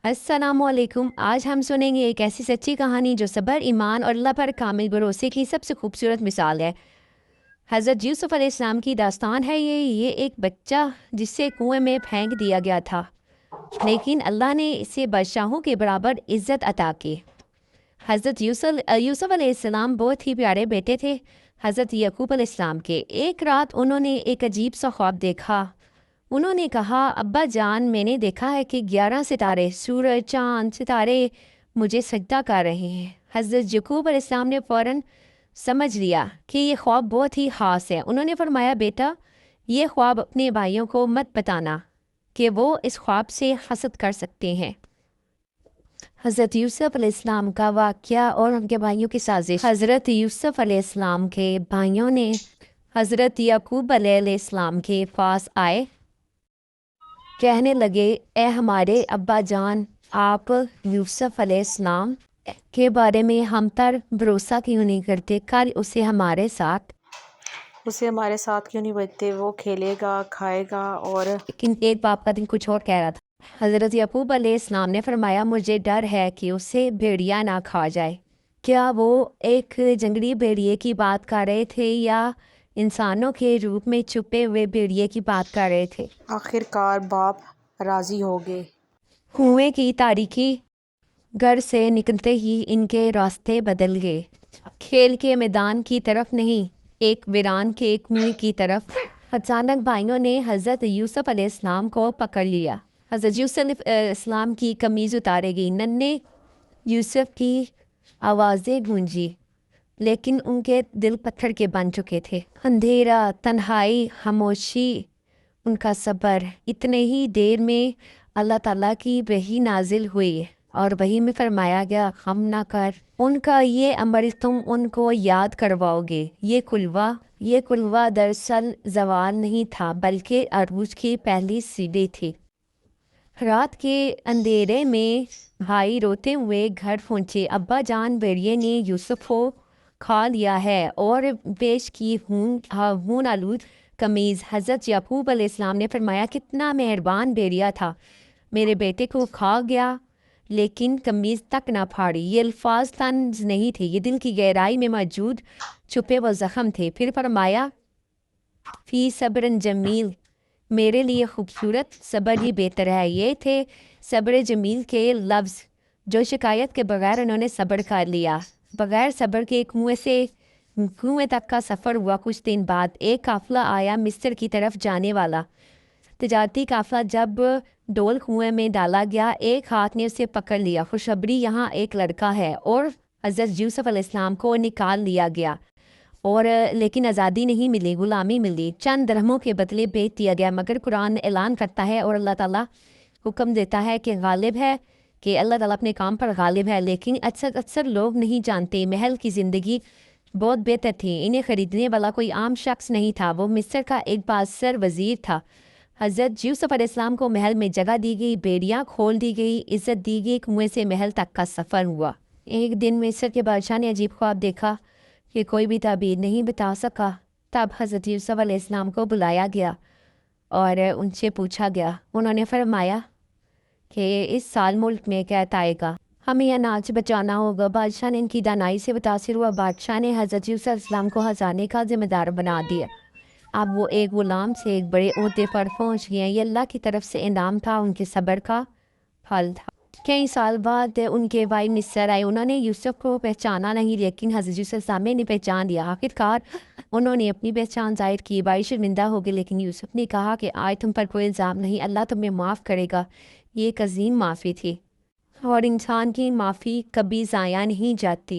अस्सलामुअलैकुम। आज हम सुनेंगे एक ऐसी सच्ची कहानी जो सब्र, ईमान और अल्लाह पर कामिल भरोसे की सबसे खूबसूरत मिसाल है। हज़रत यूसुफ़ अलैहिस्सलाम की दास्तान है ये एक बच्चा जिसे कुएं में फेंक दिया गया था, लेकिन अल्लाह ने इसे बादशाहों के बराबर इज़्ज़त अता की। हज़रत यूसुफ़ अलैहिस्सलाम बहुत ही प्यारे बेटे थे हज़रत यकूब अलैहिस्सलाम के। एक रात उन्होंने एक अजीब सा ख्वाब देखा। उन्होंने कहा, अब्बा जान, मैंने देखा है कि 11 सितारे, सूरज, चाँद, सितारे मुझे सजदा कर रहे हैं। हज़रत यकूब अलैहिस्सलाम ने फ़ौरन समझ लिया कि ये ख्वाब बहुत ही ख़ास है। उन्होंने फरमाया, बेटा, ये ख्वाब अपने भाइयों को मत बताना कि वो इस ख्वाब से हसद कर सकते हैं। हज़रत यूसुफ़ अलैहिस्सलाम का वाक़या और उनके भाइयों की साजिश। हज़रत यूसुफ़ अलैहिस्सलाम के भाइयों ने हज़रत यकूब अलैहिस्सलाम के पास आए, कहने लगे, ए हमारे अब्बा जान, आप यूसुफ़ अलैहिस्सलाम के बारे में हम पर भरोसा क्यों नहीं करते? कल उसे हमारे साथ क्यों नहीं बचते? वो खेलेगा, खाएगा और लेकिन एक बाप का दिन कुछ और कह रहा था। हज़रत यकूब अलैहिस्सलाम ने फरमाया, मुझे डर है कि उसे भेड़िया ना खा जाए। क्या वो एक जंगली भेड़िए की बात कर रहे थे या इंसानों के रूप में छुपे हुए भेड़िए की बात कर रहे थे? आखिरकार बाप राजी हो गए। कुएं की तारीकी घर से निकलते ही इनके रास्ते बदल गए। खेल के मैदान की तरफ नहीं, एक वीरान के कुएं की तरफ। अचानक भाइयों ने हज़रत यूसुफ़ अलैहिस्सलाम को पकड़ लिया। हज़रत यूसुफ़ अलैहिस्सलाम की कमीज़ उतारे गई। नन्हे यूसुफ़ की आवाज़ें गूंजी, लेकिन उनके दिल पत्थर के बन चुके थे। अंधेरा, तन्हाई, खामोशी, उनका सब्र। इतने ही देर में अल्लाह ताला की वही नाजिल हुई और वही में फरमाया गया, हम ना कर उनका ये अमर तुम उनको याद करवाओगे। ये कुलवा दरअसल जवाल नहीं था, बल्कि अरूज की पहली सीढ़ी थी। रात के अंधेरे में भाई रोते हुए घर पहुंचे। अब्बा जान, भेड़िए ने यूसुफ को खा लिया है और पेश की हून आलूद कमीज़। हज़रत याकूब अलैहिस्सलाम ने फरमाया, कितना मेहरबान भेड़िया था, मेरे बेटे को खा गया लेकिन कमीज़ तक ना फाड़ी। ये अल्फाज तंज नहीं थे, ये दिल की गहराई में मौजूद छुपे वो ज़ख्म थे। फिर फरमाया, फ़ी सब्रन जमील, मेरे लिए खूबसूरत सब्र ही बेहतर है। ये थे सब्र जमील के लफ्ज़ जो शिकायत के बगैर उन्होंने सब्र कर लिया। बगैर सब्र के कुएं तक का सफ़र हुआ। कुछ दिन बाद एक काफ़िला आया मिस्र की तरफ जाने वाला। तजारती काफ़िला जब डोल कुएं में डाला गया, एक हाथ ने उसे पकड़ लिया। खुशखबरी, यहाँ एक लड़का है। और हज़रत यूसुफ़ अलैहिस्सलाम को निकाल लिया गया और लेकिन आज़ादी नहीं मिली, ग़ुलामी मिली। चंद दरहमों के बदले बेच दिया गया। मगर कुरान ऐलान करता है और अल्लाह ताला हुक्म देता है कि गालिब है, कि अल्लाह ताला अपने काम पर गालिब है। लेकिन अक्सर लोग नहीं जानते महल की ज़िंदगी बहुत बेहतर थी। इन्हें ख़रीदने वाला कोई आम शख्स नहीं था, वो मिस्र का एक बासर वज़ीर था। हज़रत यूसुफ़ अलैहिस्सलाम को महल में जगह दी गई, बेड़ियाँ खोल दी गई, इज़्ज़त दी गई। कुएं से महल तक का सफ़र हुआ। एक दिन मिस्र के बादशाह ने अजीब ख्वाब देखा कि कोई भी ताबीर नहीं बता सका। तब हज़रत यूसुफ़ अलैहिस्सलाम को बुलाया गया और उनसे पूछा गया। उन्होंने फरमाया कि इस साल मुल्क में कहता आएगा, हमें अनाज बचाना होगा। बादशाह ने इनकी दानाई से मुतासिर हुआ। बादशाह ने हज़रत यूसुफ़ अलैहिस्सलाम को खजाने का ज़िम्मेदार बना दिया। अब वो एक ग़ुलाम से एक बड़े ओहदे पर पहुँच गए। ये अल्लाह की तरफ से इनाम था, उनके सब्र का फल था। कई साल बाद उनके भाई मिस्र आए। उन्होंने यूसुफ को पहचाना नहीं, लेकिन हज़रत यूसुफ सामने ने पहचान लिया। आखिरकार उन्होंने अपनी पहचान जाहिर की। भाई शर्मिंदा हो गए, लेकिन यूसुफ ने कहा कि आज तुम पर कोई इल्ज़ाम नहीं, अल्लाह तुम्हें माफ़ करेगा। ये एक अजीम माफ़ी थी और इंसान की माफ़ी कभी ज़ाया नहीं जाती।